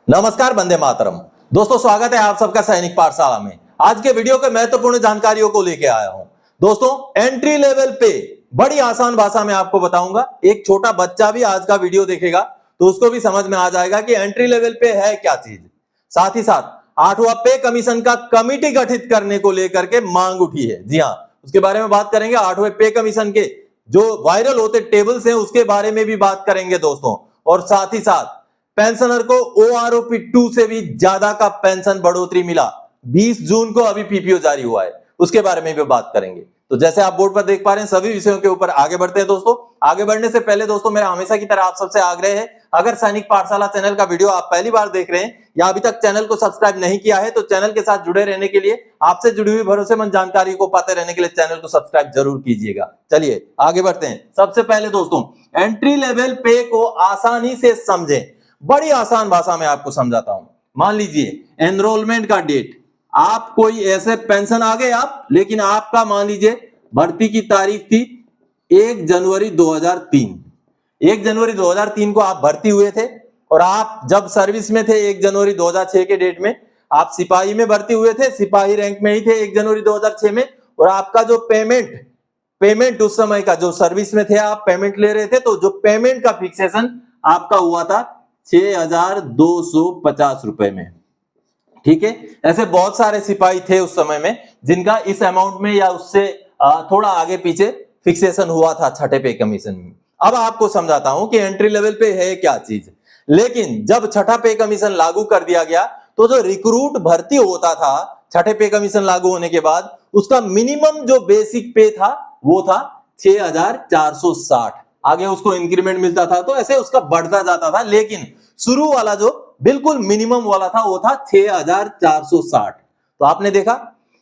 नमस्कार, वंदे मातरम। दोस्तों, स्वागत है आप सबका सैनिक पाठशाला में। आज के वीडियो के महत्वपूर्ण जानकारियों को लेके आया हूं। दोस्तों, एंट्री लेवल पे बड़ी आसान भाषा में आपको बताऊंगा। एक छोटा बच्चा भी आज का वीडियो देखेगा तो उसको भी समझ में आ जाएगा कि एंट्री लेवल पे है क्या चीज। साथ ही साथ 8वां पे कमीशन का कमिटी गठित करने को लेकर के मांग उठी है। जी हाँ, उसके बारे में बात करेंगे। 8वें पे कमीशन के जो वायरल होते टेबल्स हैं उसके बारे में भी बात करेंगे दोस्तों। और साथ ही साथ पेंशनर को OROP2 से भी ज्यादा का पेंशन बढ़ोतरी मिला। 20 जून को अभी पीपीओ जारी हुआ है, उसके बारे में भी बात करेंगे। तो जैसे आप बोर्ड पर देख पा रहे हैं, सभी विषयों के ऊपर आगे बढ़ते हैं दोस्तों। आगे बढ़ने से पहले दोस्तों, मेरा हमेशा की तरह आप सबसे आग्रह है, अगर सैनिक पाठशाला चैनल का वीडियो आप पहली बार देख रहे हैं या अभी तक चैनल को सब्सक्राइब नहीं किया है तो चैनल के साथ जुड़े रहने के लिए, आपसे जुड़ी हुई भरोसेमंद जानकारी को पाते रहने के लिए चैनल को सब्सक्राइब जरूर कीजिएगा। चलिए आगे बढ़ते हैं। सबसे पहले दोस्तों, एंट्री लेवल पे को आसानी से समझें। बड़ी आसान भाषा में आपको समझाता हूं। मान लीजिए एनरोलमेंट का डेट, आप कोई ऐसे पेंशन आ गए आप, लेकिन आपका मान लीजिए भर्ती की तारीख थी 1 जनवरी 2003। 1 जनवरी 2003 को आप भर्ती हुए थे और आप जब सर्विस में थे 1 जनवरी 2006 के डेट में आप सिपाही में भर्ती हुए थे, सिपाही रैंक में ही थे 1 जनवरी 2006 में। और आपका जो पेमेंट उस समय का, जो सर्विस में थे आप पेमेंट ले रहे थे, तो जो पेमेंट का फिक्सेशन आपका हुआ था 6,250 रुपए में। ठीक है, ऐसे बहुत सारे सिपाही थे उस समय में जिनका इस अमाउंट में या उससे थोड़ा आगे पीछे फिक्सेशन हुआ था छठे पे कमीशन में। अब आपको समझाता हूं कि एंट्री लेवल पे है क्या चीज। लेकिन जब छठा पे कमीशन लागू कर दिया गया तो जो रिक्रूट भर्ती होता था छठे पे कमीशन लागू होने के बाद, उसका मिनिमम जो बेसिक पे था वो था 6,460। आगे उसको इंक्रीमेंट मिलता था तो ऐसे उसका बढ़ता जाता था, लेकिन शुरू वाला जो बिल्कुल मिनिमम वाला था वो था 6,460। तो आपने देखा,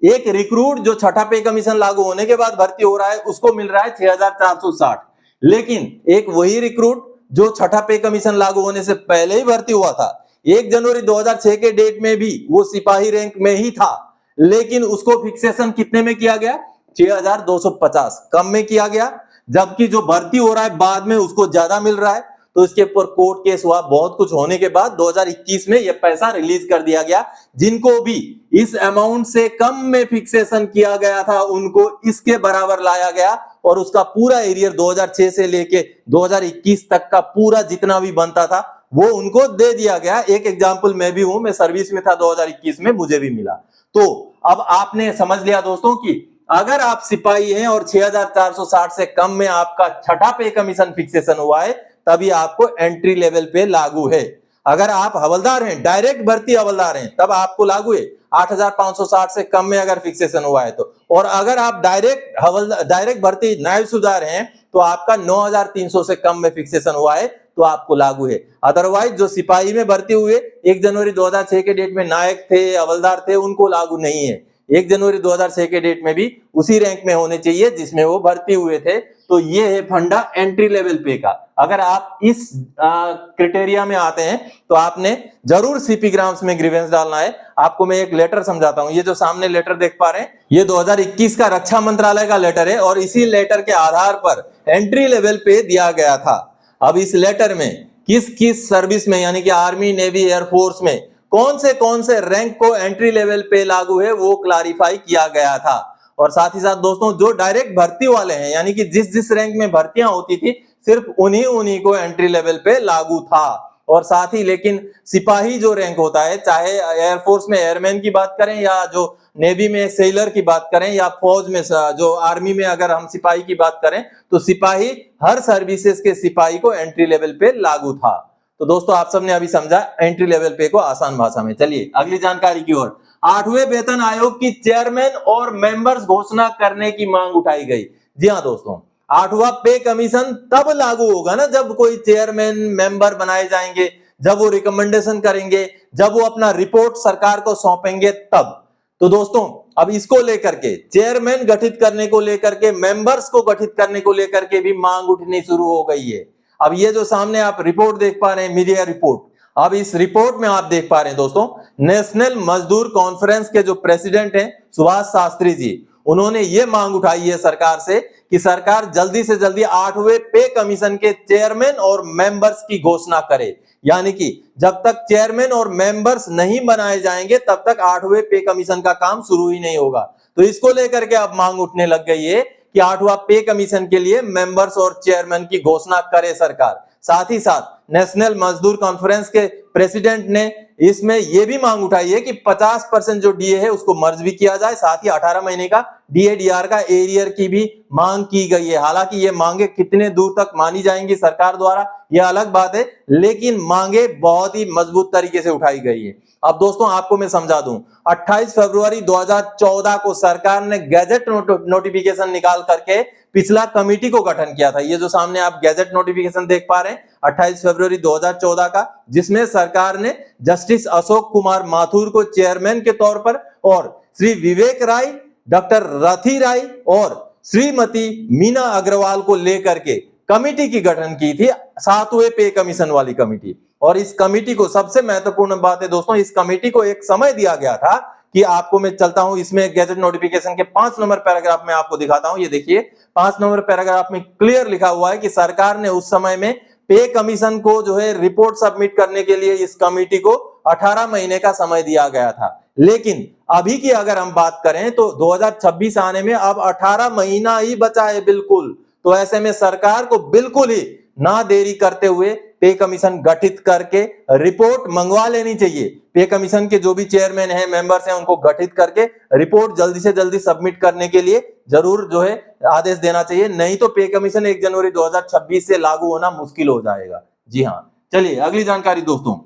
एक रिक्रूट जो छठा पे कमीशन लागू होने के बाद भर्ती हो रहा है उसको मिल रहा है 6,460, लेकिन एक वही रिक्रूट जो छठा पे कमीशन लागू होने से पहले ही भर्ती हुआ था 1 जनवरी 2006 के डेट में भी वो सिपाही रैंक में ही था, लेकिन उसको फिक्सेशन कितने में किया गया? 6,250 कम में किया गया। जबकि जो भर्ती हो रहा है बाद में उसको ज्यादा मिल रहा है। तो इसके ऊपर कोर्ट केस हुआ, बहुत कुछ होने के बाद 2021 में यह पैसा रिलीज कर दिया गया। जिनको भी इस अमाउंट से कम में फिक्सेशन किया गया था उनको इसके बराबर लाया गया और उसका पूरा एरियर 2006 से लेके 2021 तक का पूरा जितना भी बनता था वो उनको दे दिया गया। एक एग्जाम्पल मैं भी हूं, मैं सर्विस में था 2021 में, मुझे भी मिला। तो अब आपने समझ लिया दोस्तों कि अगर आप सिपाही हैं और 6,460 से कम में आपका छठा पे कमीशन फिक्सेशन हुआ है तभी आपको एंट्री लेवल पे लागू है। अगर आप हवलदार हैं, डायरेक्ट भर्ती हवलदार हैं, तब आपको लागू है 8,560 से कम में अगर फिक्सेशन हुआ है तो। और अगर आप डायरेक्ट भर्ती नायब सूबेदार हैं तो आपका 9,300 से कम में फिक्सेशन हुआ है तो आपको लागू है। अदरवाइज जो सिपाही में भर्ती हुए 1 जनवरी 2006 के डेट में नायक थे, हवलदार थे, उनको लागू नहीं है। 1 जनवरी 2006 के डेट में भी उसी रैंक में होने चाहिए जिसमें वो भर्ती हुए थे। तो ये है फंडा एंट्री लेवल पे का। अगर आप इस क्राइटेरिया में आते हैं तो आपने जरूर सीपी ग्राम्स में ग्रीवेंस डालना है। आपको मैं एक लेटर समझाता हूं। ये जो सामने लेटर देख पा रहे हैं ये 2021 का रक्षा मंत्रालय का लेटर है और इसी लेटर के आधार पर एंट्री लेवल पे दिया गया था। अब इस लेटर में किस किस सर्विस में, यानी कि आर्मी, नेवी, एयरफोर्स में कौन से रैंक को एंट्री लेवल पे लागू है वो क्लैरिफाई किया गया था। और साथ ही साथ दोस्तों, जो डायरेक्ट भर्ती वाले हैं, यानी कि जिस रैंक में भर्तियां होती थी सिर्फ उन्हीं को एंट्री लेवल पे लागू था। और साथ ही लेकिन सिपाही जो रैंक होता है, चाहे एयरफोर्स में एयरमैन की बात करें या जो नेवी में सेलर की बात करें या फौज में जो आर्मी में अगर हम सिपाही की बात करें, तो सिपाही हर सर्विसेज के सिपाही को एंट्री लेवल पे लागू था। तो दोस्तों, आप सबने अभी समझा एंट्री लेवल पे को आसान भाषा में। चलिए अगली जानकारी की ओर। 8वें वेतन आयोग की चेयरमैन और मेंबर्स घोषणा करने की मांग उठाई गई। जी हां दोस्तों, 8वां पे कमीशन तब लागू होगा ना जब कोई चेयरमैन मेंबर बनाए जाएंगे, जब वो रिकमेंडेशन करेंगे, जब वो अपना रिपोर्ट सरकार को सौंपेंगे तब। तो दोस्तों, अब इसको लेकर के चेयरमैन गठित करने को लेकर के, मेंबर्स को गठित करने को लेकर के भी मांग उठनी शुरू हो गई है। अब ये जो सामने आप रिपोर्ट देख पा रहे हैं, मीडिया रिपोर्ट, अब इस रिपोर्ट में आप देख पा रहे हैं दोस्तों, नेशनल मजदूर कॉन्फ्रेंस के जो प्रेसिडेंट हैं सुभाष शास्त्री जी, उन्होंने ये मांग उठाई है सरकार से कि सरकार जल्दी से जल्दी 8वें पे कमीशन के चेयरमैन और मेंबर्स की घोषणा करे। यानी कि जब तक चेयरमैन और मेंबर्स नहीं बनाए जाएंगे तब तक 8वें पे कमीशन का काम शुरू ही नहीं होगा। तो इसको लेकर के अब मांग उठने लग गई है कि 8वां पे कमीशन के लिए मेंबर्स और चेयरमैन की घोषणा करे सरकार। साथ ही साथ नेशनल मजदूर कॉन्फ्रेंस के प्रेसिडेंट ने इसमें यह भी मांग उठाई है कि 50% जो डीए है उसको मर्ज भी किया जाए, साथ ही 18 महीने का डीए डीआर का एरियर की भी मांग की गई है। हालांकि ये मांगे कितने दूर तक मानी जाएंगी सरकार द्वारा यह अलग बात है, लेकिन मांगे बहुत ही मजबूत तरीके से उठाई गई है। अब दोस्तों आपको मैं समझा दूं, 28 फरवरी 2014 को सरकार ने गैजेट नोटिफिकेशन निकाल करके पिछला कमेटी को गठन किया था। ये जो सामने आप गैजेट नोटिफिकेशन देख पा रहे हैं 28 फरवरी 2014 का, जिसमें सरकार ने जस्टिस अशोक कुमार माथुर को चेयरमैन के तौर पर और श्री विवेक राय, डॉक्टर रथी राय और श्रीमती मीना अग्रवाल को लेकर के कमेटी की गठन की थी, 7वें पे कमीशन वाली कमेटी। और इस कमेटी को, सबसे महत्वपूर्ण बात है दोस्तों, इस कमेटी को एक समय दिया गया था कि आपको मैं चलता हूं, इसमें गैजेट नोटिफिकेशन के 5 नंबर पैराग्राफ में आपको दिखाता हूं। ये देखिए 5 नंबर पैराग्राफ में क्लियर लिखा हुआ है कि सरकार ने उस समय में पे कमीशन को जो है रिपोर्ट सबमिट करने के लिए इस कमेटी को 18 महीने का समय दिया गया था। लेकिन अभी की अगर हम बात करें तो 2026 आने में अब 18 महीना ही बचा है बिल्कुल। तो ऐसे में सरकार को बिल्कुल ही ना देरी करते हुए पे कमीशन गठित करके रिपोर्ट मंगवा लेनी चाहिए। पे कमीशन के जो भी चेयरमैन हैं, मेंबर्स हैं, उनको गठित करके रिपोर्ट जल्दी से जल्दी सबमिट करने के लिए जरूर जो है आदेश देना चाहिए, नहीं तो पे कमीशन 1 जनवरी 2026 से लागू होना मुश्किल हो जाएगा। जी हाँ, चलिए अगली जानकारी दोस्तों।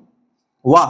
वाह,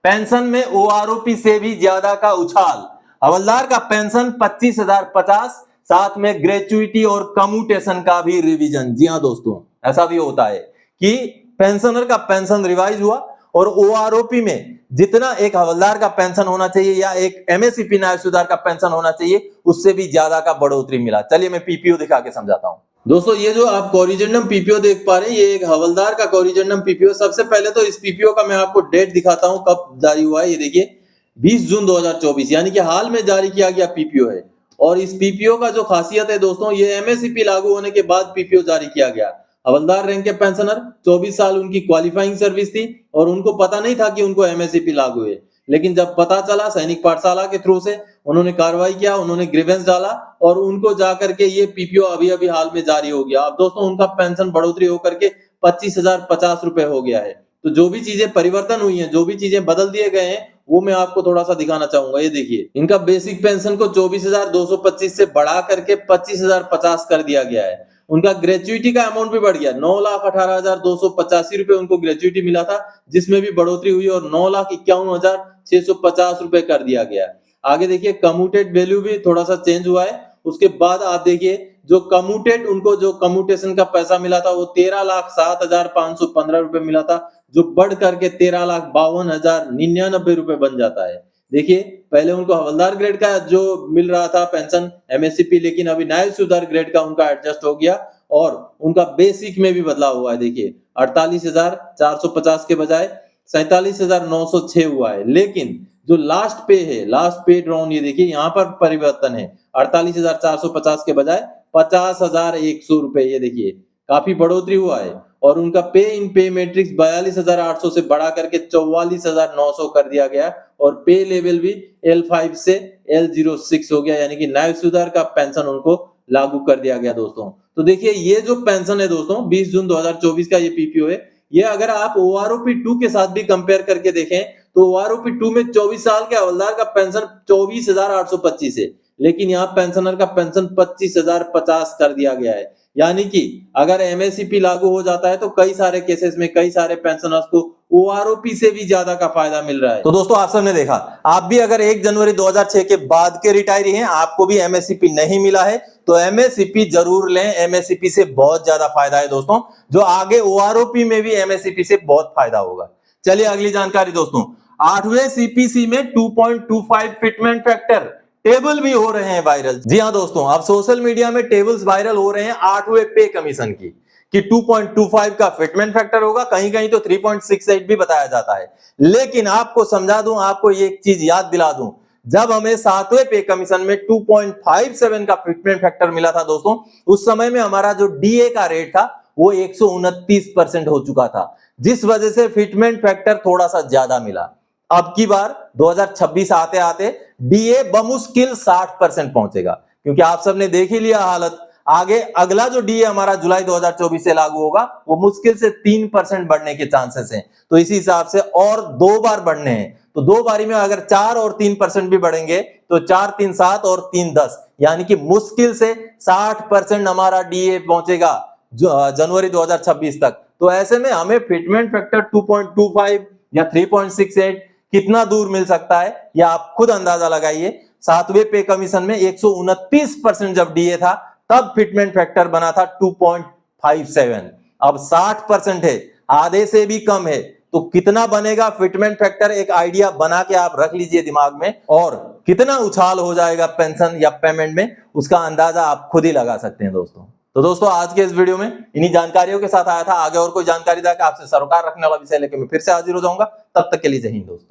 पेंशन में ओआरओपी से भी ज्यादा का उछाल, हवलदार का पेंशन 25,050, साथ में ग्रेचुइटी और कम्यूटेशन का भी रिवीजन। जी हाँ दोस्तों, ऐसा भी होता है कि पेंशनर का पेंशन रिवाइज हुआ और ओआरओपी में जितना एक हवलदार का पेंशन होना चाहिए या एक एमएससीपी नायब सूबेदार का पेंशन होना चाहिए, उससे भी ज्यादा का बढ़ोतरी मिला। चलिए मैं पीपीओ दिखा के समझाता हूं दोस्तों। ये जो आप कोरिजेंडम पीपीओ देख पा रहे हैं, ये एक हवलदार का कोरिजेंडम पीपीओ। सबसे पहले तो इस पीपीओ का मैं आपको डेट दिखाता हूं कब जारी हुआ है। ये देखिए 20 जून 2024, यानी कि हाल में जारी किया गया पीपीओ है। और इस पीपीओ का जो खासियत है दोस्तों, ये एमएससीपी लागू होने के बाद पीपीओ जारी किया गया। हवलदार रैंक के पेंशनर 24 साल उनकी क्वालिफाइंग सर्विस थी और उनको पता नहीं था कि उनको एमएससीपी लागू है। लेकिन जब पता चला, सैनिक पाठशाला के थ्रू से उन्होंने कार्रवाई किया, उन्होंने ग्रीवेंस डाला और उनको जाकर के ये पीपीओ अभी अभी हाल में जारी हो गया। अब दोस्तों उनका पेंशन बढ़ोतरी होकर के 25,050 रुपए हो गया है। तो जो भी चीजें परिवर्तन हुई हैं, जो भी चीजें बदल दिए गए हैं, वो मैं आपको थोड़ा सा दिखाना चाहूंगा। ये देखिए, इनका बेसिक पेंशन को 24,225 से बढ़ा करके 25,050 कर दिया गया है। उनका ग्रेचुइटी का अमाउंट भी बढ़ गया, 9,18,285 रुपए उनको ग्रेचुइटी मिला था, जिसमें भी बढ़ोतरी हुई और 9,51,650 रुपए कर दिया गया। आगे देखिए, कम्यूटेड वैल्यू भी थोड़ा सा चेंज हुआ है। उसके बाद आप देखिए, जो कम्यूटेड, उनको जो कम्यूटेशन का पैसा मिला था वो 13,07,515 रुपए मिला था, जो बढ़ करके 13,52,099 रुपए बन जाता है। देखिए, पहले उनको हवलदार ग्रेड का जो मिल रहा था पेंशन एमएससीपी, लेकिन अभी नायब सूबेदार ग्रेड का उनका एडजस्ट हो गया और उनका बेसिक में भी बदलाव हुआ है। देखिए 48,450 के बजाय 47,906 हुआ है। लेकिन जो लास्ट पे है, लास्ट पे ड्रॉन, ये देखिए यहाँ पर परिवर्तन है, 48,450 के बजाय 50,100 रुपए। ये देखिए काफी बढ़ोतरी हुआ है। और उनका पे इन पे मैट्रिक्स 42,800 से बढ़ा करके 44,900 कर दिया गया और पे लेवल भी L5 से L06 हो गया, यानी कि नायब सूबेदार का पेंशन उनको लागू कर दिया गया दोस्तों। तो देखिए, ये जो पेंशन है दोस्तों 20 जून 2024 का ये पीपीओ है। ये अगर आप ओआरओपी 2 के साथ भी कंपेयर करके देखें तो ओआरओपी 2 में 24 साल के हवलदार का पेंशन 24,825 है, लेकिन यहाँ पेंशनर का पेंशन 25,050 कर दिया गया है। यानी कि अगर एमएससीपी लागू हो जाता है तो कई सारे केसेस में कई सारे पेंशनर्स को ओआरओपी से भी ज्यादा का फायदा मिल रहा है। तो दोस्तों आप सबने देखा, आप भी अगर 1 जनवरी 2006 के बाद के रिटायरी हैं, आपको भी एमएससीपी नहीं मिला है, तो एमएससीपी जरूर लें। एमएससीपी से बहुत ज्यादा फायदा है दोस्तों, जो आगे ओआरओपी में भी एमएससीपी से बहुत फायदा होगा। चलिए अगली जानकारी दोस्तों, 8वें सीपीसी में 2.25 फिटमेंट फैक्टर टेबल भी हो रहे हैं वायरल। जी हाँ दोस्तों, अब सोशल मीडिया में टेबल्स वायरल हो रहे हैं 8वें पे कमीशन की, कि 2.25 का फिटमेंट फैक्टर होगा, कहीं कहीं तो 3.68 भी बताया जाता है। लेकिन आपको समझा दूं, आपको ये एक चीज याद दिला दूं, जब हमें 7वें पे कमीशन में 2.57 का फिटमेंट फैक्टर मिला था दोस्तों, उस समय में हमारा जो डीए का रेट था वो 129% हो चुका था। जिस वजह से फिटमेंट फैक्टर थोड़ा सा ज्यादा मिला। अब की बार 2026 आते आते डीए बमुश्किल 60% पहुंचेगा, क्योंकि आप सबने देख ही लिया हालत। आगे अगला जो डीए हमारा जुलाई 2024 से लागू होगा वो मुश्किल से 3% बढ़ने के चांसेस हैं। तो इसी हिसाब से और 2 बार बढ़ने हैं, तो 2 बारी में अगर 4 और 3% भी बढ़ेंगे तो 4 3 7 और 3 10, यानी कि मुश्किल से 60% हमारा डीए पहुंचेगा जनवरी 2026 तक। तो ऐसे में हमें फिटमेंट फैक्टर 2.25 या 3.68 कितना दूर मिल सकता है, या आप खुद अंदाजा लगाइए। 7वें पे कमीशन में 129% जब डीए था तब फिटमेंट फैक्टर बना था 2.57, अब 60% है, आधे से भी कम है। तो कितना बनेगा फिटमेंट फैक्टर, एक आइडिया बना के आप रख लीजिए दिमाग में, और कितना उछाल हो जाएगा पेंशन या पेमेंट में, उसका अंदाजा आप खुद ही लगा सकते हैं दोस्तों। तो दोस्तों आज के इस वीडियो में इन्हीं जानकारियों के साथ आया था। आगे और कोई जानकारी देकर आपसे सरोकार रखने वाला विषय लेकर मैं फिर से हाजिर हो जाऊंगा। तब तक के लिए जय हिंद दोस्तों।